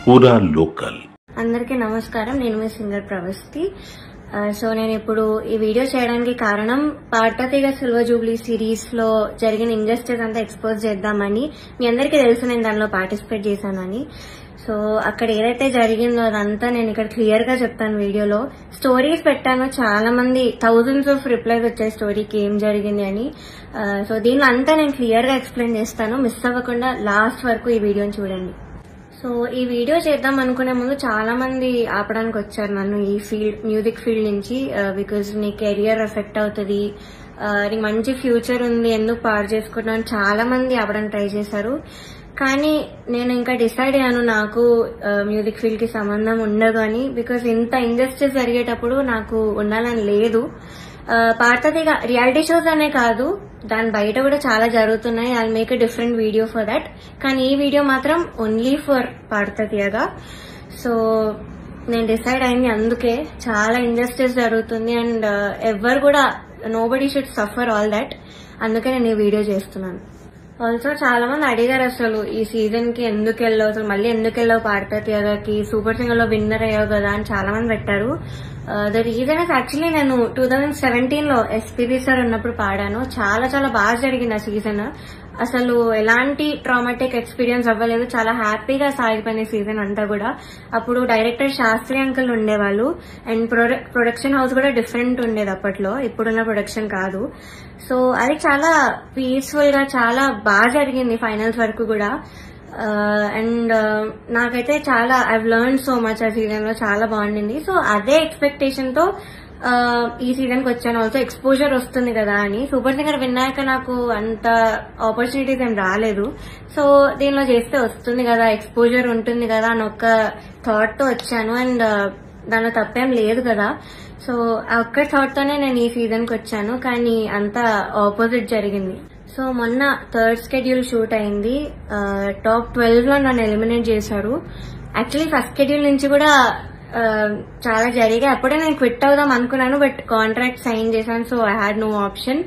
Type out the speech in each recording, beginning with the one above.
పూరా లోకల్. అందరికీ నమస్కారం. నేను మీ సింగర్ ప్రవస్తి. సో నేను ఇప్పుడు ఈ వీడియో చేయడానికి కారణం పార్వతీగా సిల్వర్ జూబ్లీ సిరీస్ లో జరిగిన ఇంజస్టిస్ అంతా ఎక్స్పోజ్ చేద్దామని. మీ అందరికీ తెలుసు నేను దానిలో పార్టిసిపేట్ చేశానని. సో అక్కడ ఏదైతే జరిగిందో అదంతా నేను ఇక్కడ క్లియర్ గా చెప్తాను వీడియోలో. స్టోరీస్ పెట్టాను, చాలా మంది థౌజండ్స్ ఆఫ్ రిప్లైస్ వచ్చాయి స్టోరీకి ఏం జరిగింది అని. సో దీనిలో అంతా నేను క్లియర్ గా ఎక్స్ప్లెయిన్ చేస్తాను. మిస్ అవ్వకుండా లాస్ట్ వరకు ఈ వీడియోని చూడండి. సో ఈ వీడియో చేద్దాం అనుకునే ముందు చాలా మంది ఆపడానికి వచ్చారు నన్ను ఈ ఫీల్డ్, మ్యూజిక్ ఫీల్డ్ నుంచి. బికాజ్ నీ కెరియర్ ఎఫెక్ట్ అవుతుంది, నీకు మంచి ఫ్యూచర్ ఉంది, ఎందుకు పాడు చేసుకుంటున్నావు అని చాలా మంది ఆపడానికి ట్రై చేశారు. కానీ నేను ఇంకా డిసైడ్ అయ్యాను నాకు మ్యూజిక్ ఫీల్డ్ కి సంబంధం ఉండదు అని. బికాజ్ ఇంత ఇంజస్టిస్ జరిగేటప్పుడు నాకు ఉండాలని లేదు. పార్వతీగా రియాలిటీ షోస్ అనే కాదు, దాని బయట కూడా చాలా జరుగుతున్నాయి. I make a different video for that. కానీ ఈ వీడియో మాత్రం ఓన్లీ ఫర్ పార్వతీగా. సో నేను డిసైడ్ అయింది అందుకే. చాలా ఇంజస్టిస్ జరుగుతుంది అండ్ ఎవరు కూడా nobody should suffer all that. అందుకే నేను ఈ వీడియో చేస్తున్నాను. ఆల్సో చాలా మంది అడిగారు అసలు ఈ సీజన్ కి ఎందుకు వెళ్ళావు, అసలు మళ్ళీ ఎందుకు వెళ్ళావు పార్వతీగాకి, సూపర్ సింగర్ లో విన్నర్ అయ్యావు కదా అని చాలా మంది పెట్టారు. ద రీజన్ ఇస్ యాక్చువల్లీ నేను 2017 లో ఎస్పీబీ సార్ ఉన్నప్పుడు పాడాను. చాలా చాలా బాగా జరిగింది ఆ సీజన్. అసలు ఎలాంటి ట్రామాటిక్ ఎక్స్పీరియన్స్ అవ్వలేదు, చాలా హ్యాపీగా సాగిపోయిన సీజన్ అంతా కూడా. అప్పుడు డైరెక్టర్ శాస్త్రి అంకుల్ ఉండేవాళ్ళు అండ్ ప్రొడక్షన్ హౌస్ కూడా డిఫరెంట్ ఉండేది అప్పట్లో, ఇప్పుడున్న ప్రొడక్షన్ కాదు. సో అది చాలా పీస్ఫుల్ గా చాలా బాగా జరిగింది ఫైనల్స్ వరకు కూడా. అండ్ నాకైతే చాలా ఐవ్ లెర్న్ సో మచ్ ఆ సీజన్ లో, చాలా బాగుండింది. సో అదే ఎక్స్పెక్టేషన్ తో ఈ సీజన్ కి వచ్చాను. ఆల్సో ఎక్స్పోజర్ వస్తుంది కదా అని. సూపర్ సింగర్ విన్నాక నాకు అంత ఆపర్చునిటీస్ ఏం రాలేదు. సో దీనిలో చేస్తే వస్తుంది కదా, ఎక్స్పోజర్ ఉంటుంది కదా అని ఒక థాట్ తో వచ్చాను. అండ్ దానిలో తప్పేం లేదు కదా. సో ఆ ఒక్క థాట్ తోనే నేను ఈ సీజన్ కి వచ్చాను. కానీ అంత ఆపోజిట్ జరిగింది. సో మొన్న థర్డ్ స్కెడ్యూల్ షూట్ అయింది. టాప్ 12 లో నన్ను ఎలిమినేట్ చేశారు. యాక్చువల్లీ ఫస్ట్ స్కెడ్యూల్ నుంచి కూడా చాలా జరిగాయి. అప్పుడే నేను క్విట్ అవుదాం అనుకున్నాను, బట్ కాంట్రాక్ట్ సైన్ చేశాను. So I had no option.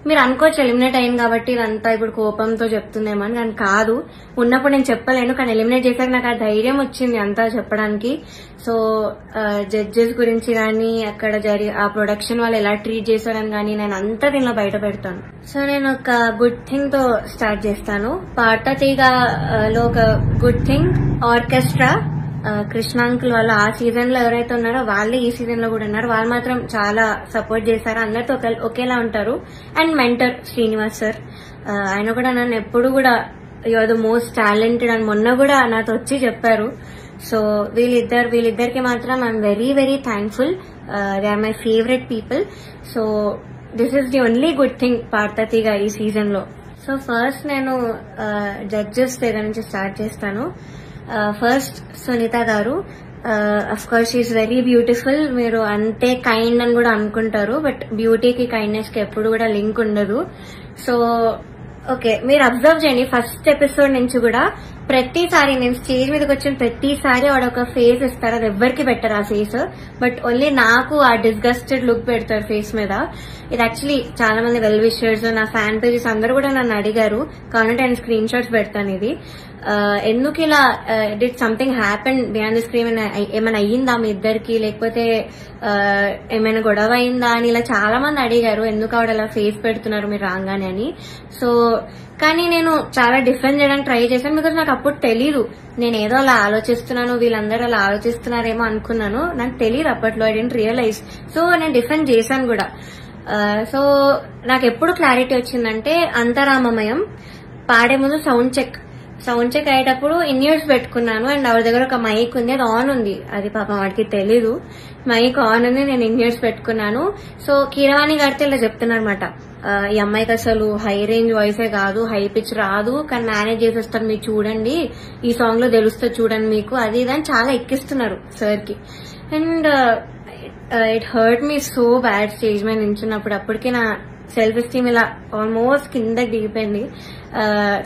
మీరు అనుకోవచ్చు ఎలిమినేట్ అయింది కాబట్టి ఇదంతా ఇప్పుడు కోపంతో చెప్తుందేమో అని, కానీ కాదు. ఉన్నప్పుడు నేను చెప్పలేను, కానీ ఎలిమినేట్ చేశాక నాకు ఆ ధైర్యం వచ్చింది అంతా చెప్పడానికి. సో జడ్జెస్ గురించి కానీ అక్కడ ఆ ప్రొడక్షన్ వాళ్ళు ఎలా ట్రీట్ చేశారని కానీ నేను అంతా దీనిలో బయట పెడతాను. సో నేను ఒక గుడ్ థింగ్ తో స్టార్ట్ చేస్తాను. పార్వతీగాలో ఒక good thing orchestra. Krishna uncle వాళ్ళు ఆ సీజన్ లో ఎవరైతే ఉన్నారో వాళ్ళే ఈ సీజన్ లో కూడా ఉన్నారు. వాళ్ళు మాత్రం చాలా సపోర్ట్ చేశారు, అందరితో ఒకేలా ఉంటారు. అండ్ మెంటర్ శ్రీనివాస్ సార్, ఆయన కూడా నన్ను ఎప్పుడు కూడా you are the most talented అని మొన్న కూడా నాతో వచ్చి చెప్పారు. సో వీళ్ళిద్దరికి మాత్రం I'm very very thankful. They are my favourite people. So this is the only good thing పార్వతీగా ఈ సీజన్ లో. సో ఫస్ట్ నేను జడ్జెస్ దగ్గర నుంచి స్టార్ట్ చేస్తాను. ఫస్ట్ సునీత గారు. Of course she is very beautiful. మీరు అంతే కైండ్ అని కూడా అనుకుంటారు, బట్ బ్యూటీకి కైండ్నెస్ కి ఎప్పుడు కూడా లింక్ ఉండదు. సో ఓకే, మీరు అబ్జర్వ్ చేయండి ఫస్ట్ ఎపిసోడ్ నుంచి కూడా ప్రతిసారి నేను స్టేజ్ మీదకి వచ్చిన ప్రతిసారి వాడు ఒక ఫేస్ ఇస్తారు. అది ఎవ్వరికి పెట్టరు ఆ ఫేస్, బట్ ఓన్లీ నాకు ఆ డిస్గస్టెడ్ లుక్ పెడతారు ఫేస్ మీద. ఇది యాక్చువల్లీ చాలా మంది వెల్ విషర్స్, నా ఫ్యాన్ పేజెస్ అందరూ కూడా నన్ను అడిగారు. కాబట్టి నేను స్క్రీన్ షాట్స్ పెడతాను. ఇది ఎందుకు ఇలా did something happen beyond the screen, ఏమైనా అయ్యిందా మీ ఇద్దరికి, లేకపోతే ఏమైనా గొడవ అయిందా అని ఇలా చాలా మంది అడిగారు. ఎందుకు ఆవిడ అలా ఫేస్ పెడుతున్నారు మీరు రాగానే అని. సో కానీ నేను చాలా డిఫెండ్ చేయడానికి ట్రై చేశాను. బికాజ్ నాకు అప్పుడు తెలీదు, నేను ఏదో అలా ఆలోచిస్తున్నాను, వీళ్ళందరూ అలా ఆలోచిస్తున్నారేమో అనుకున్నాను. నాకు తెలియదు అప్పట్లో, ఐ డెంట్ రియలైజ్. సో నేను డిఫెండ్ చేశాను కూడా. సో నాకు ఎప్పుడు క్లారిటీ వచ్చిందంటే అంతరామమయం పాడే ముందు సౌండ్ చెక్ అయ్యేటప్పుడు ఇన్ ఇయర్స్ పెట్టుకున్నాను. అండ్ ఆవిడ దగ్గర ఒక మైక్ ఉంది, అది ఆన్ ఉంది. అది పాపం వాడికి తెలీదు, మైక్ ఆన్ ఉంది, నేను ఇన్ ఇయర్స్ పెట్టుకున్నాను. సో కీరవాణి గారితో ఇలా చెప్తున్నారు అనమాట, ఈ అమ్మాయికి అసలు హై రేంజ్ వాయిసే కాదు, హై పిచ్ రాదు, కానీ మేనేజ్ చేసేస్తారు, మీరు చూడండి, ఈ సాంగ్ లో తెలుస్తుంది చూడండి మీకు, అది ఇది అని చాలా ఎక్కిస్తున్నారు సార్ కి. And it hurt me so bad stage మీద నించున్నప్పుడు. అప్పటికి నా సెల్ఫ్ ఎస్టీమ్ ఇలా ఆల్మోస్ట్ కిందకి దిగిపోయింది.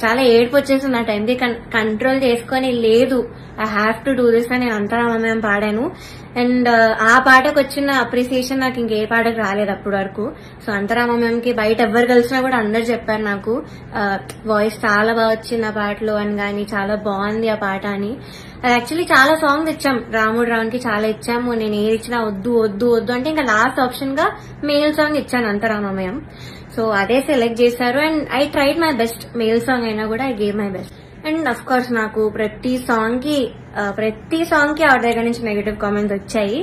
చాలా ఏడుపు వచ్చేసింది ఆ టైంకి. కంట్రోల్ చేసుకొని లేదు I have to do this అని అంతరామమయం పాడాను. అండ్ ఆ పాటకు వచ్చిన అప్రిసియేషన్ నాకు ఇంకే పాటకు రాలేదు అప్పటి వరకు. సో అంతరామమయంకి బయట ఎవరు కలిసినా కూడా అందరు చెప్పారు నాకు వాయిస్ చాలా బాగా వచ్చింది ఆ పాటలో అని కానీ, చాలా బాగుంది ఆ పాట అని. అది యాక్చువల్లీ చాలా సాంగ్స్ ఇచ్చాం రాముడు రావుకి, చాలా ఇచ్చాము. నేను ఏది ఇచ్చినా వద్దు వద్దు వద్దు అంటే ఇంకా లాస్ట్ ఆప్షన్ గా మేల్ సాంగ్ ఇచ్చాను అంతరామమయం. సో అదే సెలెక్ట్ చేశారు and I tried my best. Male song అయినా కూడా I gave my best. And of course నాకు ప్రతి సాంగ్ కి ఆవిడ దగ్గర నుంచి నెగటివ్ కామెంట్స్ వచ్చాయి.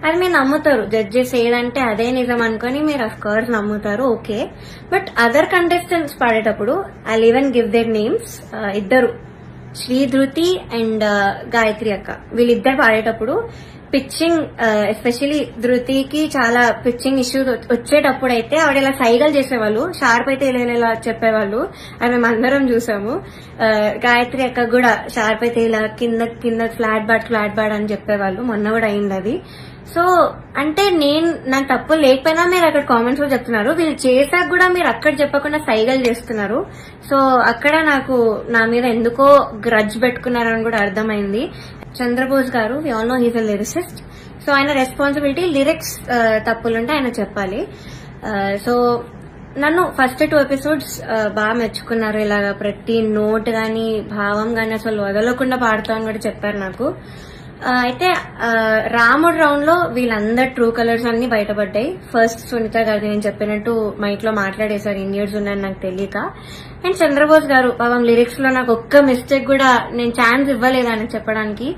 అది మీరు నమ్ముతారు, జడ్జెస్ ఏదంటే అదే నిజం అనుకుని మీరు అఫ్ కోర్స్ నమ్ముతారు, ఓకే. బట్ అదర్ కంటెస్టెంట్స్ పాడేటప్పుడు I even give their names. ఇద్దరు శ్రీ ధృతి అండ్ గాయత్రి అక్క, వీళ్ళిద్దరు పాడేటప్పుడు పిచ్చింగ్, ఎస్పెషలీ ధృతికి చాలా పిచ్చింగ్ ఇష్యూస్ వచ్చేటప్పుడు అయితే ఆవిడ ఇలా సైగలు చేసేవాళ్ళు, షార్ప్ అయితే ఇలా చెప్పేవాళ్ళు. అది మేము అందరం చూసాము. గాయత్రి అక్క కూడా షార్ప్ అయితే ఇలా కింద ఫ్లాట్ బాడ్ అని చెప్పేవాళ్ళు. మొన్న కూడా అయింది అది. సో అంటే నాకు తప్పు లేకపోయినా మీరు అక్కడ కామెంట్స్ లో చెప్తున్నారు, వీళ్ళు చేశాక కూడా మీరు అక్కడ చెప్పకుండా సైగలు చేస్తున్నారు. సో అక్కడ నాకు నా మీద ఎందుకో గ్రడ్జ్ పెట్టుకున్నారని కూడా అర్థమైంది. చంద్రబోస్ గారు, we all know he's a lyricist. So ఆయన రెస్పాన్సిబిలిటీ లిరిక్స్ తప్పులుంటే ఆయన చెప్పాలి. సో నన్ను ఫస్ట్ 2 ఎపిసోడ్స్ బాగా మెచ్చుకున్నారు. ఇలాగా ప్రతి నోట్ గాని భావం గాని అసలు వదలకుండా పాడుతామని కూడా చెప్పారు నాకు. అయితే రాముడు రౌండ్ లో వీళ్ళందరు ట్రూ కలర్స్ అన్ని బయటపడ్డాయి. ఫస్ట్ సునీత గారు నేను చెప్పినట్టు మైక్ లో మాట్లాడేశారు, ఇండియన్స్ ఉన్నారని నాకు తెలియక. అండ్ చంద్రబోస్ గారు పాపం లిరిక్స్ లో నాకు ఒక్క మిస్టేక్ కూడా నేను ఛాన్స్ ఇవ్వలేదు అని చెప్పడానికి.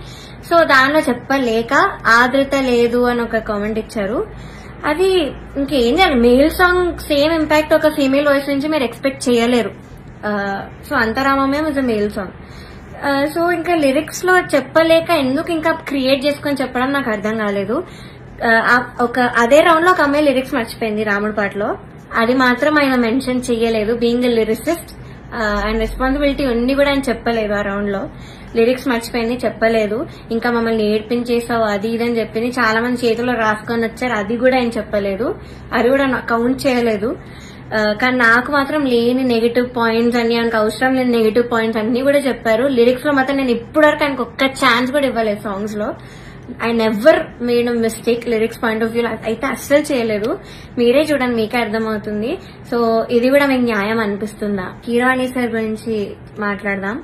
సో దానిలో చెప్పలేక ఆదృత లేదు అని ఒక కామెంట్ ఇచ్చారు. అది ఇంకేం చేయాలి, మేల్ సాంగ్ సేమ్ ఇంపాక్ట్ ఒక ఫీమేల్ వాయిస్ నుంచి మీరు ఎక్స్పెక్ట్ చేయలేరు. So Antharamamayam is a male song. So ఇంకా లిరిక్స్ లో చెప్పలేక ఎందుకు ఇంకా క్రియేట్ చేసుకొని చెప్పడం నాకు అర్థం కాలేదు. అదే రౌండ్ లో ఒక అమ్మాయి లిరిక్స్ మర్చిపోయింది రాముడు పాటలో, అది మాత్రం ఆయన మెన్షన్ చెయ్యలేదు. బీయింగ్ ఎ లిరిసిస్ట్ ఆయన రెస్పాన్సిబిలిటీ ఉంది కూడా ఆయన చెప్పలేదు. ఆ రౌండ్ లో లిరిక్స్ మర్చిపోయింది, చెప్పలేదు. ఇంకా మమ్మల్ని ఏడ్పించేసావు అది ఇదని చెప్పింది. చాలా మంది చేతిలో రాసుకొని వచ్చారు, అది కూడా ఆయన చెప్పలేదు, అది కూడా కౌంట్ చేయలేదు. కానీ నాకు మాత్రం లేని నెగిటివ్ పాయింట్స్ అన్ని, ఆయనకు అవసరం లేని నెగిటివ్ పాయింట్స్ అన్ని కూడా చెప్పారు. లిరిక్స్ లో మాత్రం నేను ఇప్పటివరకు ఆయనకు ఒక్క ఛాన్స్ కూడా ఇవ్వలేదు సాంగ్స్ లో. I never made a mistake lyrics point of view అయితే అస్సలు చేయలేదు. మీరే చూడండి, మీకే అర్థమవుతుంది. సో ఇది కూడా మీకు న్యాయం అనిపిస్తుందా? కీరవాణి సార్ గురించి మాట్లాడదాం.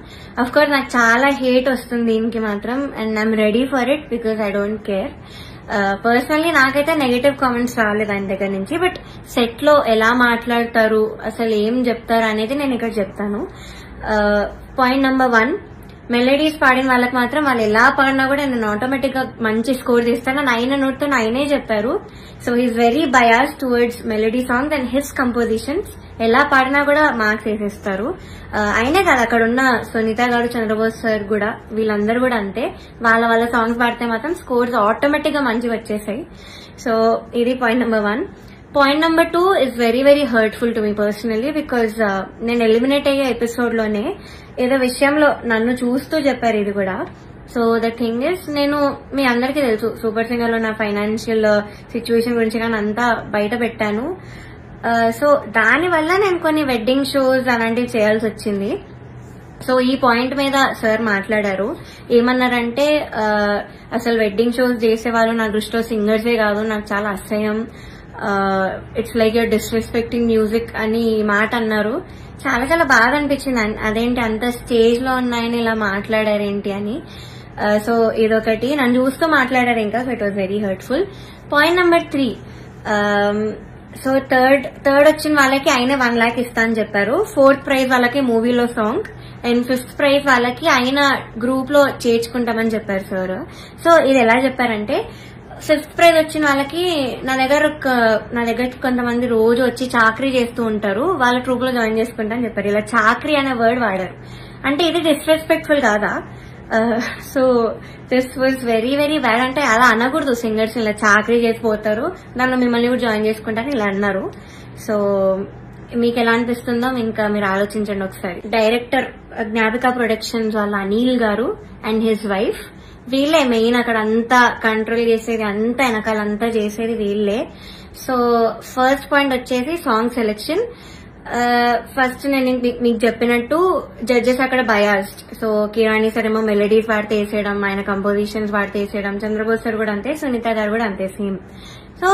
అఫ్ కోర్స్ నాకు చాలా హేట్ వస్తుంది దీనికి మాత్రం, and I'm ready for it because I don't care. Personally నాకైతే నెగటివ్ కామెంట్స్ రాలేదు ఆయన దగ్గర నుంచి. బట్ సెట్ లో ఎలా మాట్లాడతారు, అసలు ఏం చెప్తారు అనేది నేను ఇక్కడ చెప్తాను. పాయింట్ నెంబర్ 1, మెలడీస్ పాడిన వాళ్ళకి మాత్రం వాళ్ళు ఎలా పాడినా కూడా నేను ఆటోమేటిక్ గా మంచి స్కోర్ చేస్తాను అని ఆయన నోట్తో ఆయనే చెప్పారు. So he's very bias towards melody songs and his compositions. ఎలా పాడినా కూడా మార్క్స్ వేసేస్తారు. అయినే కాదు, అక్కడ ఉన్న సునీత గారు, చంద్రబోస్ సార్ కూడా, వీళ్ళందరూ కూడా అంతే. వాళ్ళ సాంగ్స్ పాడితే మాత్రం స్కోర్స్ ఆటోమేటిక్ గా మంచిగా వచ్చేసాయి. సో ఇది point number 1. Point number 2 is very very hurtful to me personally because నేను ఎలిమినేట్ అయ్యే ఎపిసోడ్ లోనే ఏదో విషయంలో నన్ను చూస్తూ చెప్పారు ఇది కూడా. సో ద థింగ్ ఇస్, నేను మీ అందరికీ తెలుసు సూపర్ సింగర్ లో నా ఫైనాన్షియల్ సిచ్యువేషన్ గురించి నేను అంతా బయట పెట్టాను. సో దానివల్ల నేను కొన్ని వెడ్డింగ్ షోస్ అలాంటివి చేయాల్సి వచ్చింది. సో ఈ పాయింట్ మీద సార్ మాట్లాడారు. ఏమన్నారంటే అసలు వెడ్డింగ్ షోస్ చేసేవాళ్ళు నా దృష్టిలో సింగర్సే కాదు, నాకు చాలా అసహ్యం, it's like you're disrespecting music అని ఈ మాట అన్నారు. చాలా చాలా బాధ అనిపించింది. అదేంటి అంత స్టేజ్ లో ఉన్నాయని ఇలా మాట్లాడారేంటి అని. సో ఇదొకటి, నన్ను చూస్తూ మాట్లాడారు ఇంకా. So it was very hurtful. Point number 3, so third వచ్చిన వాళ్ళకి ఆయన 1 lakh ఇస్తా అని చెప్పారు. 4th ప్రైజ్ వాళ్ళకి మూవీలో సాంగ్, అండ్ 5th ప్రైజ్ వాళ్ళకి ఆయన గ్రూప్ లో చేర్చుకుంటామని చెప్పారు సార్. సో ఇది ఎలా చెప్పారంటే, 5th ప్రైజ్ వచ్చిన వాళ్ళకి నా దగ్గర కొంతమంది రోజు వచ్చి చాకరీ చేస్తూ ఉంటారు, వాళ్ళ ట్రూప్ లో జాయిన్ చేసుకుంటా అని చెప్పారు. ఇలా చాకరీ అనే వర్డ్ వాడారు. అంటే ఇది డిస్రెస్పెక్ట్ఫుల్ కాదా? So this was very very bad. అంటే అలా అనకూడదు, సింగర్స్ ఇలా చాకరీ చేసిపోతారు, దానిలో మిమ్మల్ని కూడా జాయిన్ చేసుకుంటారని ఇలా అన్నారు. సో మీకు ఎలా అనిపిస్తుందో ఇంకా మీరు ఆలోచించండి ఒకసారి. డైరెక్టర్ జ్ఞాపిక ప్రొడక్షన్స్ వాళ్ళ అనిల్ గారు అండ్ హిజ్ వైఫ్, వీళ్ళే మెయిన్ అక్కడ అంతా కంట్రోల్ చేసేది, అంతా వెనకాలంతా చేసేది వీళ్ళే. సో ఫస్ట్ పాయింట్ వచ్చేసి సాంగ్ సెలెక్షన్. ఫస్ట్ నేను మీకు చెప్పినట్టు జడ్జెస్ అక్కడ బయాస్డ్. సో కిరాణి సార్ ఏమో మెలడీస్ వాడితే వేసేయడం, ఆయన కంపోజిషన్స్ వాడితే వేసేయడం, చంద్రబోస్ సార్ కూడా అంతే, సునీత గారు కూడా అంతే సేమ్. సో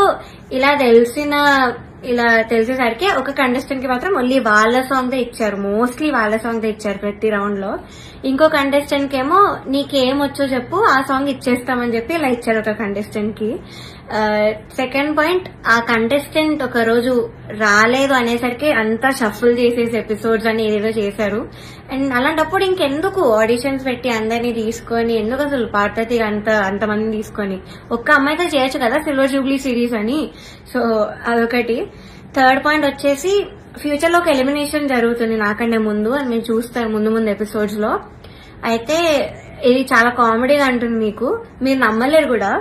ఇలా తెలిసేసరికి ఒక కంటెస్టెంట్ కి మాత్రం ఓన్లీ వాళ్ళ సాంగ్ దే ఇచ్చారు, మోస్ట్లీ వాళ్ళ సాంగ్ దే ఇచ్చారు ప్రతి రౌండ్ లో. ఇంకో కంటెస్టెంట్ కి ఏమో నీకేం వచ్చో చెప్పు ఆ సాంగ్ ఇచ్చేస్తామని చెప్పి ఇలా ఇచ్చారు ఒక కంటెస్టెంట్ కి. సెకండ్ పాయింట్, ఆ కంటెస్టెంట్ ఒక రోజు రాలేదు అనేసరికి అంతా షఫుల్ చేసేసి ఎపిసోడ్స్ అని ఏదేదో చేశారు. అండ్ అలాంటప్పుడు ఇంకెందుకు ఆడిషన్స్ పెట్టి అందరినీ తీసుకొని, ఎందుకు అసలు పార్వతి అంతమందిని తీసుకొని ఒక్క అమ్మాయితో చేయొచ్చు కదా సిల్వర్ జూబ్లీ సిరీస్ అని. సో అదొకటి. థర్డ్ పాయింట్ వచ్చేసి ఫ్యూచర్ లో ఒక ఎలిమినేషన్ జరుగుతుంది నాకంటే ముందు, అని మీరు చూస్తారు ముందు ఎపిసోడ్స్ లో. అయితే ఇది చాలా కామెడీగా అంటుంది మీకు, మీరు నమ్మలేరు కూడా.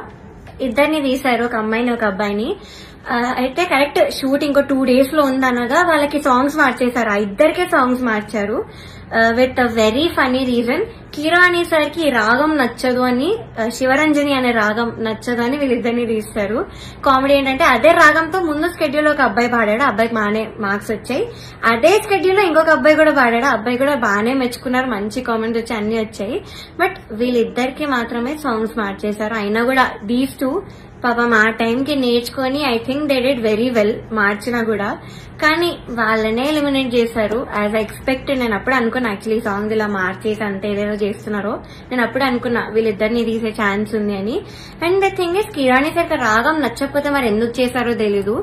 ఇద్దరిని తీశారు, ఒక అమ్మాయిని ఒక అబ్బాయిని. అయితే కరెక్ట్ షూట్ ఇంకో 2 days లో ఉందనగా వాళ్ళకి సాంగ్స్ మార్చేశారు, ఆ ఇద్దరికే సాంగ్స్ మార్చారు with a very funny reason. కిరాణి సార్ కి రాగం నచ్చదు అని, శివరంజని అనే రాగం నచ్చదు అని వీళ్ళిద్దరిని తీస్తారు. కామెడీ ఏంటంటే అదే రాగంతో ముందు స్కెడ్యూల్ ఒక అబ్బాయి పాడాడు, అబ్బాయికి బాగానే మార్క్స్ వచ్చాయి. అదే స్కెడ్యూల్ లో ఇంకొక అబ్బాయి కూడా పాడాడు, అబ్బాయి కూడా బాగానే మెచ్చుకున్నారు, మంచి కామెంట్స్ వచ్చి అన్ని వచ్చాయి. బట్ వీళ్ళిద్దరికి మాత్రమే సాంగ్స్ మార్చేశారు. అయినా కూడా దీస్ టూ పాపం ఆ టైంకి నేర్చుకొని I think they did very well మార్చినా కూడా. కానీ వాళ్ళనే ఎలిమినేట్ చేశారు యాజ్ ఎక్స్పెక్ట్. నేను అప్పుడు అనుకున్నా యాక్చువల్లీ సాంగ్ ఇలా మార్చేసి అంతే ఏదేదో చేస్తున్నారో, నేను అప్పుడు అనుకున్నా వీళ్ళిద్దరిని తీసే ఛాన్స్ ఉంది అని. And the thing is కిరాణి sir రాగం నచ్చకపోతే మరి ఎందుకు చేశారో తెలీదు.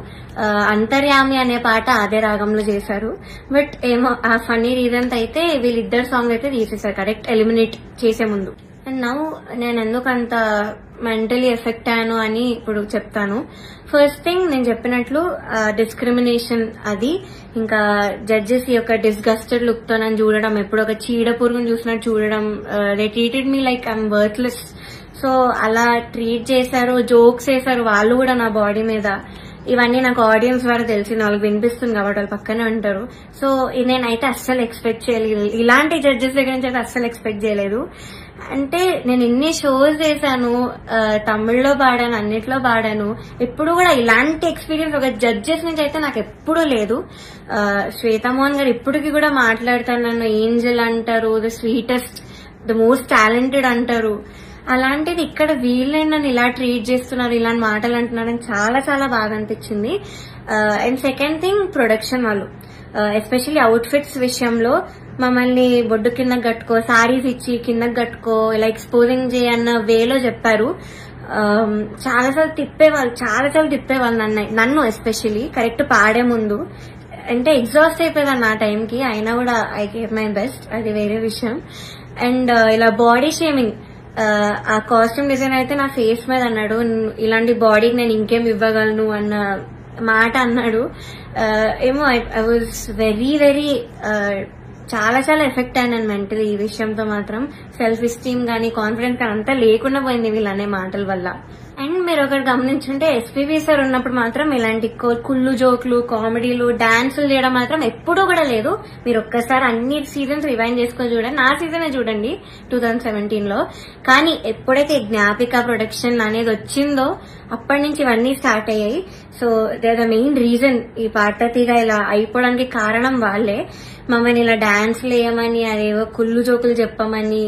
అంతర్యామి అనే పాట అదే రాగంలో చేశారు. బట్ ఏమో ఆ ఫన్నీ రీజన్స్ అయితే వీళ్ళిద్దరు సాంగ్ అయితే తీసేశారు కరెక్ట్ ఎలిమినేట్ చేసే ముందు. అండ్ నౌ నేను ఎందుకు అంత మెంటలీ ఎఫెక్ట్ అయ్యాను అని ఇప్పుడు చెప్తాను. ఫస్ట్ థింగ్, నేను చెప్పినట్లు డిస్క్రిమినేషన్ అది, ఇంకా జడ్జెస్ యొక్క డిస్గస్టెడ్ లుక్ తో నన్ను చూడడం, ఎప్పుడు ఒక చీడ పురుగును చూసినట్టు చూడడం. They treated me like I'm worthless. So అలా ట్రీట్ చేశారు, జోక్స్ వేశారు వాళ్ళు కూడా నా బాడీ మీద. ఇవన్నీ నాకు ఆడియన్స్ ద్వారా తెలిసింది, వాళ్ళకి వినిపిస్తుంది కాబట్టి వాళ్ళు పక్కనే ఉంటారు. సో నేనైతే అస్సలు ఎక్స్పెక్ట్ చేయలేదు, ఇలాంటి జడ్జెస్ దగ్గర నుంచి అయితే అస్సలు ఎక్స్పెక్ట్ చేయలేదు. అంటే నేను ఇన్ని షోస్ చేశాను, తమిళ్లో పాడాను, అన్నిట్లో పాడాను, ఎప్పుడు కూడా ఇలాంటి ఎక్స్పీరియన్స్ ఒక జడ్జెస్ నుంచి అయితే నాకు ఎప్పుడూ లేదు. శ్వేతామోహన్ గారు ఇప్పటికి కూడా మాట్లాడతారు, నన్ను ఏంజల్ అంటారు, the sweetest, the most talented అంటారు. అలాంటిది ఇక్కడ వీళ్ళే నన్ను ఇలా ట్రీట్ చేస్తున్నారు, ఇలాంటి మాటలు అంటున్నారు అని చాలా చాలా బాగా అనిపించింది. అండ్ సెకండ్ థింగ్, ప్రొడక్షన్ వాళ్ళు ఎస్పెషల్లీ అవుట్ఫిట్స్ విషయంలో మమ్మల్ని బొడ్డు కిందకి కట్టుకో, సారీస్ ఇచ్చి కిందకి కట్టుకో, ఇలా ఎక్స్పోజింగ్ చేయన్న వేలో చెప్పారు. చాలాసార్లు తిప్పేవాళ్ళు నన్ను ఎస్పెషల్లీ కరెక్ట్ పాడే ముందు. అంటే ఎగ్జాస్ట్ అయిపోయేదాన్ని ఆ టైంకి, అయినా కూడా ఐ గేవ్ మై బెస్ట్, అది వేరే విషయం. అండ్ ఇలా బాడీ షేమింగ్, ఆ కాస్ట్యూమ్ డిజైన్ అయితే నా ఫేస్ మీద అన్నాడు, ఇలాంటి బాడీకి నేను ఇంకేం ఇవ్వగలను అన్న మాట అన్నాడు. ఏమో ఐ వాజ్ వెరీ వెరీ చాలా చాలా ఎఫెక్ట్ అయినాను మెంటలీ ఈ విషయంతో మాత్రం. సెల్ఫ్ ఎస్టీమ్ గానీ కాన్ఫిడెన్స్ కానీ అంతా లేకుండా పోయింది వీళ్ళనే మాటల వల్ల. అండ్ మీరు ఒకటి గమనించుంటే ఎస్పీబీ సార్ ఉన్నప్పుడు మాత్రం ఇలాంటి కుళ్ళు జోకులు, కామెడీలు, డాన్సులు చేయడం మాత్రం ఎప్పుడూ కూడా లేదు. మీరు ఒక్కసారి అన్ని సీజన్స్ రివైండ్ చేసుకొని చూడండి, నా సీజనే చూడండి 2017లో. కానీ ఎప్పుడైతే జ్ఞాపిక ప్రొడక్షన్ అనేది వచ్చిందో అప్పటి నుంచి ఇవన్నీ స్టార్ట్ అయ్యాయి. So they the main reason ఈ పార్వతిగా ఇలా అయిపోవడానికి కారణం వాళ్ళే. మమ్మల్ని ఇలా డాన్స్లు వేయమని, అదేవో కుళ్ళు జోకులు చెప్పమని.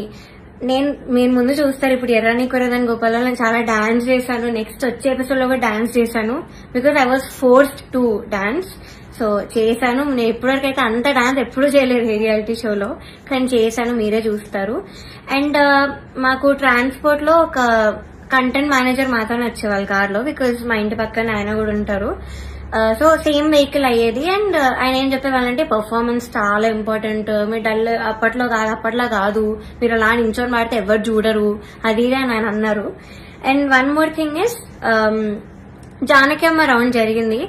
మీరు ముందు చూస్తారు, ఇప్పుడు ఎర్రని కొరదని గోపాల్లో నేను చాలా డాన్స్ చేశాను, నెక్స్ట్ వచ్చే ఎపిసోడ్ లో కూడా డాన్స్ చేశాను, because I was forced to dance. So చేశాను, నేను ఇప్పటివరకు అయితే అంత డాన్స్ ఎప్పుడూ చేయలేదు రియాలిటీ షోలో, కానీ చేశాను, మీరే చూస్తారు. అండ్ మాకు ట్రాన్స్పోర్ట్ లో ఒక కంటెంట్ మేనేజర్ మాత్రమే వచ్చేవాళ్ళు కార్లో, బికాజ్ మా ఇంటి పక్కన ఆయన కూడా ఉంటారు. సో సేమ్ వెహికల్ అయ్యేది. అండ్ ఆయన ఏం చెప్పేవాళ్ళంటే పర్ఫార్మెన్స్ చాలా ఇంపార్టెంట్, మీరు డల్ అప్పట్లో కాదు, మీరు అలా నించొని పాడితే ఎవరు చూడరు, అది అని ఆయన అన్నారు. And one more thing is, Janaki అమ్మ రౌండ్ జరిగింది.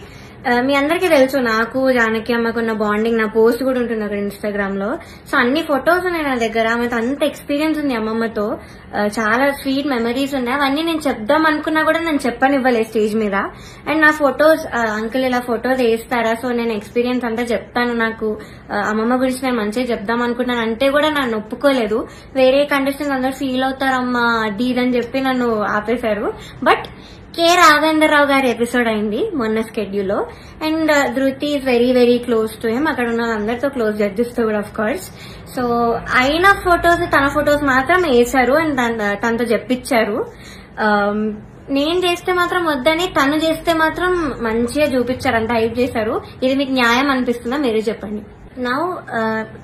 మీ అందరికీ తెలుసు నాకు జానకి అమ్మకున్న బాండింగ్, నా పోస్ట్ కూడా ఉంటుంది అక్కడ ఇన్స్టాగ్రామ్ లో. సో అన్ని ఫొటోస్ ఉన్నాయి నా దగ్గర, ఆమెతో అంత ఎక్స్పీరియన్స్ ఉంది అమ్మమ్మతో, చాలా స్వీట్ మెమరీస్ ఉన్నాయి. అవన్నీ నేను చెప్దాం అనుకున్నా కూడా నేను చెప్పనివ్వలేదు స్టేజ్ మీద. అండ్ నా ఫొటోస్, అంకుల్ ఇలా ఫొటోస్ వేస్తారా, సో నేను ఎక్స్పీరియన్స్ అంతా చెప్తాను, నాకు అమ్మమ్మ గురించి నేను మంచిగా చెప్దాం అనుకున్నాను అంటే కూడా నన్ను ఒప్పుకోలేదు. వేరే కంటెస్టెంట్స్ అందరూ ఫీల్ అవుతారమ్మా అది ఇదని చెప్పి నన్ను ఆపేశారు. బట్ కె రాఘవేంద్రరావు గారి ఎపిసోడ్ అయింది మొన్న స్కెడ్యూల్లో. అండ్ ధృతి is very very close to him. అక్కడ ఉన్న అందరితో క్లోజ్, జడ్జెస్ తో కూడా ఆఫ్ కోర్స్. సో అయిన ఫొటోస్, తన ఫొటోస్ మాత్రం వేశారు అండ్ తనతో చెప్పించారు. నేను చేస్తే మాత్రం వద్దని, తను చేస్తే మాత్రం మంచిగా చూపించారు, అంత హైప్ చేశారు. ఇది మీకు న్యాయం అనిపిస్తుందా మీరే చెప్పండి. నౌ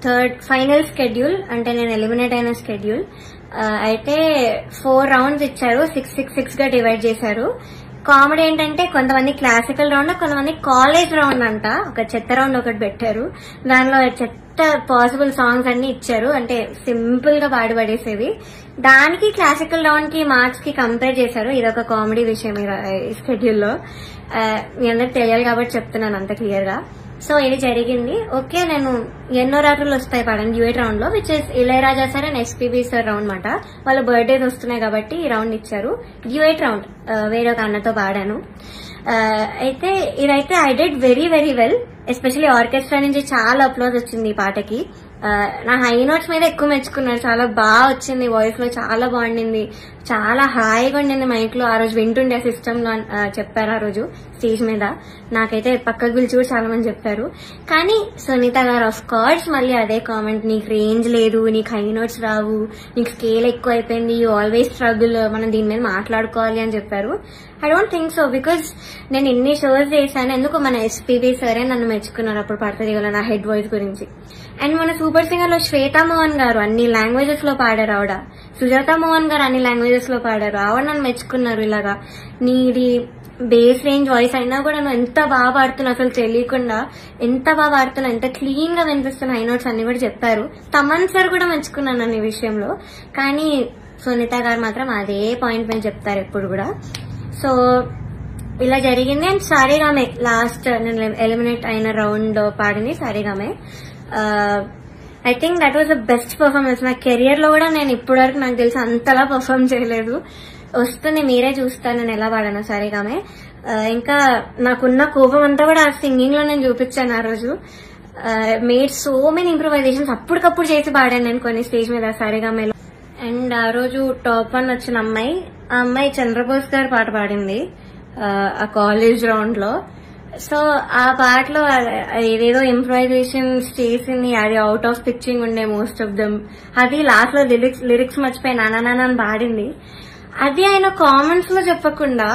థర్డ్ ఫైనల్ స్కెడ్యూల్, అంటే నేను ఎలిమినేట్ అయిన స్కెడ్యూల్. అయితే 4 రౌండ్స్ ఇచ్చారు, 6 గా డివైడ్ చేశారు. కామెడీ ఏంటంటే కొంతమంది క్లాసికల్ రౌండ్, కొంతమంది కాలేజ్ రౌండ్ అంట. ఒక చెత్త రౌండ్ ఒకటి పెట్టారు, దానిలో చెత్త పాసిబుల్ సాంగ్స్ అన్ని ఇచ్చారు, అంటే సింపుల్ గా పాడి పడేసేవి. దానికి క్లాసికల్ రౌండ్ కి మార్క్స్ కి కంపేర్ చేశారు. ఇదొక కామెడీ విషయం ఈ స్కెడ్యూల్లో. మీ అందరికి తెలియాలి కాబట్టి చెప్తున్నాను అంత క్లియర్ గా. సో ఇది జరిగింది. ఓకే, నేను ఎన్నో రాత్రులు వస్తాయి పాడాను డ్యూయట్ రౌండ్ లో, which is Ilaiyaraaja sir and SPB sir round మాట. వాళ్ళ బర్త్డేస్ వస్తున్నాయి కాబట్టి ఈ రౌండ్ ఇచ్చారు. డ్యూయట్ రౌండ్ వేరే ఒక అన్నతో పాడాను. అయితే ఇదైతే I did very very well. Especially orchestra నుంచి చాలా అప్లోజ్ వచ్చింది ఈ పాటకి. నా హై నోట్స్ మీద ఎక్కువ మెచ్చుకున్నారు. చాలా బాగా వచ్చింది, వాయిస్ లో చాలా బాగుండింది, చాలా హాయిగా ఉండింది మైక్ లో. ఆ రోజు వింటుండే సిస్టమ్ లో చెప్పారు ఆ రోజు స్టేజ్ మీద. నాకైతే పక్కకు పిలిచి కూడా చాలా మంది చెప్పారు. కానీ సునీత గారు ఆఫ్ కోర్స్ మళ్ళీ అదే కామెంట్, నీకు రేంజ్ లేదు, నీకు హై నోట్స్ రావు, నీకు స్కేల్ ఎక్కువ అయిపోయింది, యూ ఆల్వేస్ స్ట్రగుల్, మనం దీని మీద మాట్లాడుకోవాలి అని చెప్పారు. I don't think so, because నేను ఇన్ని షోస్ చేశాను. ఎందుకు మన ఎస్పీబీ సరే నన్ను మెచ్చుకున్నారు అప్పుడు పడుతుంది కదా నా హెడ్ వాయిస్ గురించి. అండ్ మన సూపర్ సింగర్ లో శ్వేతా మోహన్ గారు అన్ని లాంగ్వేజెస్ లో పాడారు. ఆవిడ సుజాత మోహన్ గారు అన్ని లాంగ్వేజెస్ లో పాడారు. ఆవిడ నన్ను మెచ్చుకున్నారు. ఇలాగా నీది బేస్ రేంజ్ వాయిస్ అయినా కూడా నువ్వు ఎంత బాగా పాడుతున్నావు, అసలు తెలియకుండా ఎంత బాగా పాడుతున్నావు, ఎంత క్లీన్ గా వినిపిస్తున్న హై నోట్స్ అన్ని కూడా చెప్పారు. తమన్ సార్ కూడా మెచ్చుకున్నాను అన్ని విషయంలో. కానీ సునీత గారు మాత్రం అదే పాయింట్ మీద చెప్తారు ఎప్పుడు కూడా. సో ఇలా జరిగింది. అండ్ సారేగామే లాస్ట్ నేను ఎలిమినేట్ అయిన రౌండ్ పాడింది సారేగామే. I think that was the best performance. నా కెరియర్ లో కూడా నేను ఇప్పటి వరకు నాకు తెలిసి అంతలా పర్ఫార్మ్ చేయలేదు. వస్తుంది, మీరే చూస్తాను నేను ఎలా పాడాను సారేగామే. ఇంకా నాకున్న కోపం అంతా కూడా ఆ సింగింగ్ లో నేను చూపించాను ఆ రోజు. మేడ్ సో మెనీ ఇంప్రూవైజేషన్స్ అప్పటికప్పుడు చేసి పాడాను నేను కొన్ని స్టేజ్ మీద సారేగామేలో. అండ్ ఆ రోజు టాప్ 1 వచ్చిన అమ్మాయి, ఆ అమ్మాయి చంద్రబోస్ గారు పాట పాడింది ఆ కాలేజ్ రౌండ్ లో. సో ఆ పాటలో ఏదేదో ఇంప్రూవైజేషన్స్ చేసింది, అది అవుట్ ఆఫ్ పిచ్చింగ్ ఉండే మోస్ట్ ఆఫ్ దమ్. అది లాస్ట్ లో లిరిక్స్ మర్చిపోయి నానా అని పాడింది. అది ఆయన కామెంట్స్ లో చెప్పకుండా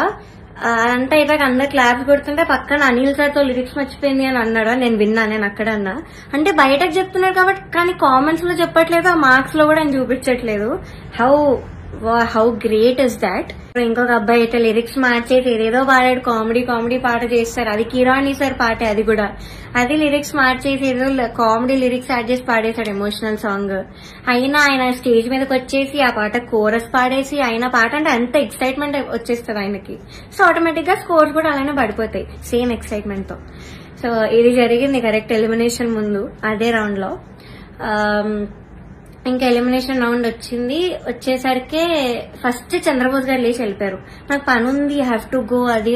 అంతా అయిపోయాక అందరు క్లాప్స్ కొడుతుంటే పక్కన అనిల్ సార్ తో లిరిక్స్ మర్చిపోయింది అని అన్నాడు. నేను విన్నా, నేను అక్కడ అన్నా. అంటే బయటకు చెప్తున్నారు కాబట్టి, కానీ కామెంట్స్ లో చెప్పట్లేదు, ఆ మార్క్స్ లో కూడా ఆయన చూపించట్లేదు. How great is that. ఇంకొక అబ్బాయి అయితే లిరిక్స్ మార్చేసి ఏదేదో పాడాడు, కామెడీ పాట చేస్తారు. అది కిరాణి సార్ పాటే, అది కూడా అది లిరిక్స్ మార్చేసి ఏదో కామెడీ లిరిక్స్ యాడ్ చేసి పాడేశాడు ఎమోషనల్ సాంగ్. అయినా ఆయన స్టేజ్ మీదకి వచ్చేసి ఆ పాట కోరస్ పాడేసి, ఆయన పాట అంటే అంత ఎక్సైట్మెంట్ వచ్చేస్తుంది ఆయనకి. సో ఆటోమేటిక్ గా స్కోర్స్ కూడా అలానే పడిపోతాయి సేమ్ ఎక్సైట్మెంట్ తో. సో ఇది జరిగింది కరెక్ట్ ఎలిమినేషన్ ముందు అదే రౌండ్ లో. ఇంకా ఎలిమినేషన్ రౌండ్ వచ్చేసరికి ఫస్ట్ చంద్రబోస్ గారు లేచి వెళ్ళిపోయారు. నాకు పని ఉంది, హ్యావ్ టు గో, అది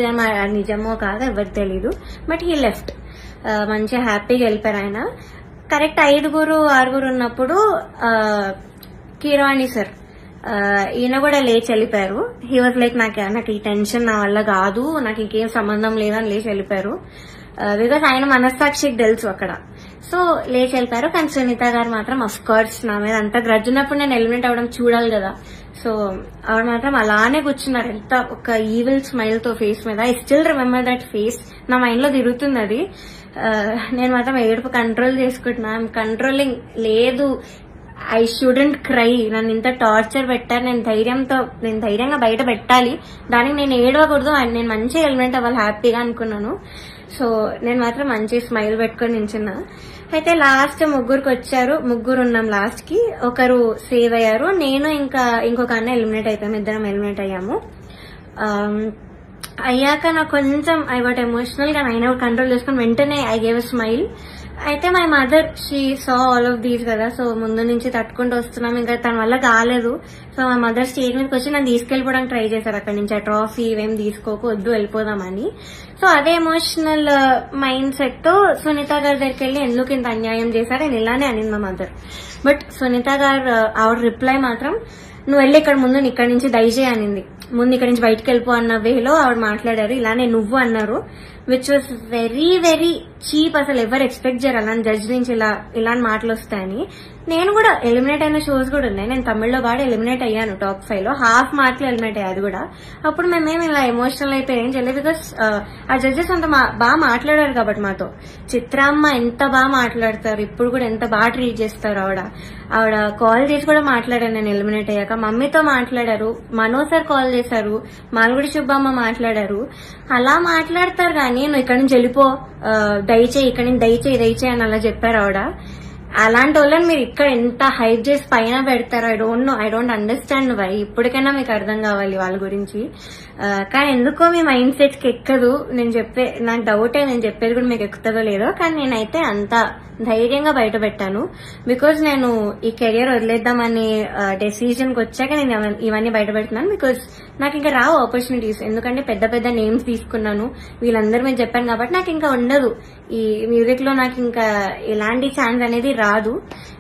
నిజమో కాదో ఎవరికి తెలీదు, బట్ హీ లెఫ్ట్. మంచిగా హ్యాపీగా వెళ్ళిపోయారు ఆయన. కరెక్ట్ 5-6 ఉన్నప్పుడు కిరాణి సార్ ఈయన కూడా లేచి వెళ్ళిపోయారు. హీ వాజ్ లైక్ నాకు ఈ టెన్షన్ నా వల్ల కాదు, నాకు ఇంకేం సంబంధం లేదని లేచి వెళ్ళిపోయారు. బికాస్ ఆయన మనస్సాక్షికి తెలుసు అక్కడ. సో లేచి వెళ్ళిపోయారు. కానీ సునీత గారు మాత్రం అఫ్ కోర్స్ నా మీద అంత గ్రడ్జ్ ఉన్నప్పుడు నేను ఎలిమినేట్ అవ్వడం చూడాలి కదా. సో ఆవిడ మాత్రం అలానే కూర్చున్నారు, ఎంత ఒక ఈవిల్ స్మైల్ తో ఫేస్ మీద. I still remember that face, నా మైండ్ లో తిరుగుతుంది అది. నేను మాత్రం ఏడుపు కంట్రోల్ చేసుకుంటున్నా. I'm controlling. లేదు, ఐ షుడెంట్ క్రై. నన్ను ఇంత టార్చర్ పెట్టారు, నేను ధైర్యంగా బయట పెట్టాలి, దానికి నేను ఏడవకూడదు, నేను మంచిగా ఎలిమినేట్ అవ్వాలి హ్యాపీగా అనుకున్నాను. సో నేను మాత్రం మంచి స్మైల్ పెట్టుకుని నించున్నా. అయితే లాస్ట్ ముగ్గురు ఉన్నాం లాస్ట్ కి. ఒకరు సేవ్ అయ్యారు, నేను ఇంకా ఇంకొక అన్న ఎలిమినేట్ అయిపోయాము. ఇద్దరం ఎలిమినేట్ అయ్యాము. అయ్యాక నాకు కొంచెం ఐ వాట్ ఎమోషనల్ గా అయినా కంట్రోల్ చేసుకుని వెంటనే ఐ గేవ్ అ స్మైల్. అయితే my mother she saw all of these కదా. సో ముందు నుంచి తట్టుకుంటూ వస్తున్నాం, ఇంకా తన వల్ల కాలేదు. సో మా మదర్ స్టేజ్ మీదకి వచ్చి నన్ను తీసుకెళ్లిపోవడానికి ట్రై చేశారు అక్కడి నుంచి. ఆ ట్రాఫీ ఇవేం తీసుకోకు, వద్దు వెళ్ళిపోదామని. సో అదే ఎమోషనల్ మైండ్ సెట్ తో సునీత గారి దగ్గరికి వెళ్ళి ఎందుకు ఇంత అన్యాయం చేశారు అని ఇలానే అనింది మా మదర్. బట్ సునీత గారు ఆవిడ రిప్లై మాత్రం, నువ్వు వెళ్ళి ఇక్కడ ముందు ఇక్కడి నుంచి దయచేయి అనింది. ముందు ఇక్కడి నుంచి బయటకు వెళ్ళిపో అన్న వేలో ఆవిడ మాట్లాడారు. ఇలానే నువ్వు అన్నారు, which was very very cheap. అసలు ఎవరు ఎక్స్పెక్ట్ చేయరు అలాంటి జడ్జ్ నుంచి ఇలాంటి మాటలు వస్తాయని. నేను కూడా ఎలిమినేట్ అయిన షోస్ కూడా ఉన్నాయి. నేను తమిళ్లో బాగా ఎలిమినేట్ అయ్యాను టాప్ 5 లో, హాఫ్ మార్క్ లో ఎలిమినేట్ అయ్యాది కూడా. అప్పుడు మేమేమి ఇలా ఎమోషనల్ అయిపోయి ఏం చేయలేదు, బికాస్ ఆ జడ్జెస్ అంత బాగా మాట్లాడారు కాబట్టి మాతో. చిత్రామ్మ ఎంత బాగా మాట్లాడతారు, ఇప్పుడు కూడా ఎంత బాగా ట్రీట్ చేస్తారు. ఆవిడ కాల్ చేసి కూడా మాట్లాడాను నేను ఎలిమినేట్ అయ్యాక. మమ్మీతో మాట్లాడారు, మనో సార్ కాల్ చేశారు, మాల్గుడి సుబ్బమ్మ మాట్లాడారు. అలా మాట్లాడతారు కానీ నువ్వు ఇక్కడి నుంచి వెళ్ళిపో, దయచేయి ఇక్కడి నుంచి దయచేయి అని అలా చెప్పారు ఆవిడ. అలాంటి వాళ్ళని మీరు ఇక్కడ ఎంత హైప్ చేసి పైన పెడతారో ఐ డోంట్ అండర్స్టాండ్ వై. ఇప్పటికైనా మీకు అర్థం కావాలి వాళ్ళ గురించి. కానీ ఎందుకో మీ మైండ్ సెట్ కి ఎక్కదు. నాకు డౌటే, నేను చెప్పేది కూడా మీకు ఎక్కుతుందో లేదో. కానీ నేనైతే అంత ధైర్యంగా బయట పెట్టాను, బికాజ్ నేను ఈ కెరియర్ వదిలేద్దామని డెసిజన్ కి వచ్చాక నేను ఇవన్నీ బయట పెడుతున్నాను. బికాజ్ నాకు ఇంకా రావు ఆపర్చునిటీస్, ఎందుకంటే పెద్ద పెద్ద నేమ్స్ తీసుకున్నాను, వీళ్ళందరూ మేము చెప్పాను కాబట్టి నాకు ఇంకా ఉండదు. ఈ మ్యూజిక్ లో నాకు ఇంకా ఎలాంటి ఛాన్స్ అనేది రాదు.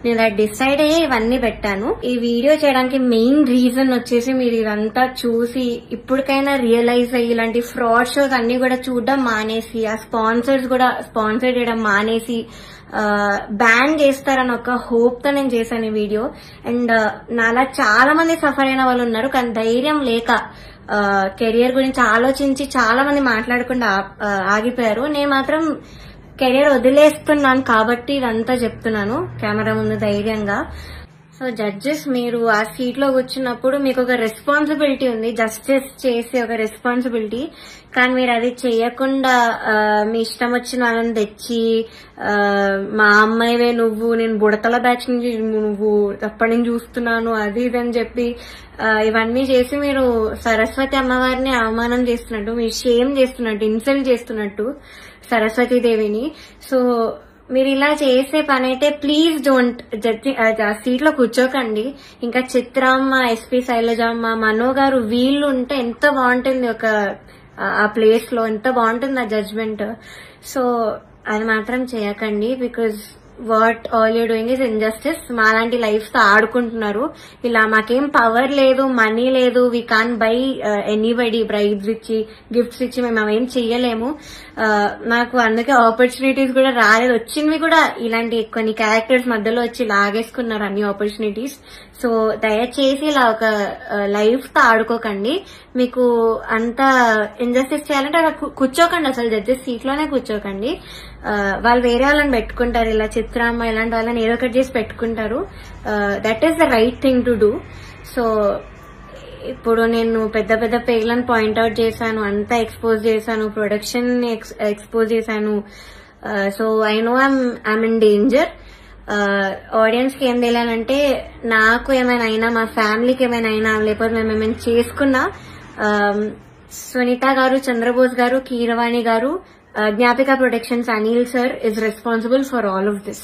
నేను అది డిసైడ్ అయ్యే ఇవన్నీ పెట్టాను. ఈ వీడియో చేయడానికి మెయిన్ రీజన్ వచ్చేసి మీరు ఇదంతా చూసి ఇప్పటికైనా రియలైజ్ అయ్యి ఇలాంటి ఫ్రాడ్ షోస్ అన్ని కూడా చూడడం మానేసి, ఆ స్పాన్సర్స్ కూడా స్పాన్సర్ చేయడం మానేసి బ్యాన్ చేస్తారని ఒక హోప్ తో నేను చేశాను ఈ వీడియో. అండ్ నాలా చాలా మంది సఫర్ అయిన వాళ్ళు ఉన్నారు, కానీ ధైర్యం లేక కెరియర్ గురించి ఆలోచించి చాలా మంది మాట్లాడకుండా ఆగిపోయారు. నేను మాత్రం కెరియర్ వదిలేస్తున్నాను కాబట్టి ఇదంతా చెప్తున్నాను కెమెరా ముందు ధైర్యంగా. సో జడ్జెస్, మీరు ఆ సీట్ లో కూర్చున్నప్పుడు మీకు ఒక రెస్పాన్సిబిలిటీ ఉంది, జస్టిస్ చేసే ఒక రెస్పాన్సిబిలిటీ. కానీ మీరు అది చేయకుండా మీ ఇష్టం వచ్చిన వాళ్ళని తెచ్చి మా అమ్మాయివే నువ్వు, నేను బుడతల బ్యాచ్ నుంచి నువ్వు అప్పటి నుంచి చూస్తున్నాను అది ఇది అని చెప్పి ఇవన్నీ చేసి మీరు సరస్వతి అమ్మవారిని అవమానం చేస్తున్నట్టు, మీరు షేమ్ చేస్తున్నట్టు, ఇన్సల్ట్ చేస్తున్నట్టు సరస్వతీదేవిని. సో మీరు ఇలా చేసే పని అయితే ప్లీజ్ డోంట్ సీట్ లో కూర్చోకండి. ఇంకా చిత్రమ్మ, ఎస్పీ శైలజమ్మ, మనో గారు వీళ్ళు ఉంటే ఎంత బాగుంటుంది ఆ ప్లేస్ లో, ఎంత బాగుంటుంది ఆ జడ్జ్మెంట్. సో అది మాత్రం చేయకండి, because what all you doing is injustice. మాలాంటి లైఫ్ తో ఆడుకుంటున్నారు. ఇలా మాకేం పవర్ లేదు, మనీ లేదు, we can't buy anybody bribes ఇచ్చి గిఫ్ట్స్ ఇచ్చి మేము అవేం చెయ్యలేము. నాకు అందుకే ఆపర్చునిటీస్ కూడా రాలేదు. వచ్చినవి కూడా ఇలాంటి కొన్ని క్యారెక్టర్స్ మధ్యలో వచ్చి లాగేసుకున్నారు అన్ని ఆపర్చునిటీస్. సో దయచేసి ఇలా ఒక లైఫ్ తో ఆడుకోకండి. మీకు అంత ఇంజస్టిస్ చేయాలంటే అక్కడ కూర్చోకండి, అసలు జడ్జెస్ సీట్ లోనే కూర్చోకండి. వాళ్ళు వేరే వాళ్ళని పెట్టుకుంటారు, ఇలా చిత్రామ్మ ఇలాంటి వాళ్ళని ఏదో ఒకటి చేసి పెట్టుకుంటారు. That is the right thing to do. So ఇప్పుడు నేను పెద్ద పెద్ద పేర్లను పాయింట్అవుట్ చేశాను, అంతా ఎక్స్పోజ్ చేశాను, ప్రొడక్షన్ ఎక్స్పోజ్ చేశాను. So I know I'm in danger. Audience కి ఏం తెలియాలంటే, నాకు ఏమైనా అయినా, మా ఫ్యామిలీకి ఏమైనా అయినా, లేకపోతే మేము ఏమైనా చేసుకున్నా, సునీత గారు, చంద్రబోస్ గారు, కీరవాణి గారు, Gnapika productions, Anil sir is responsible for all of this.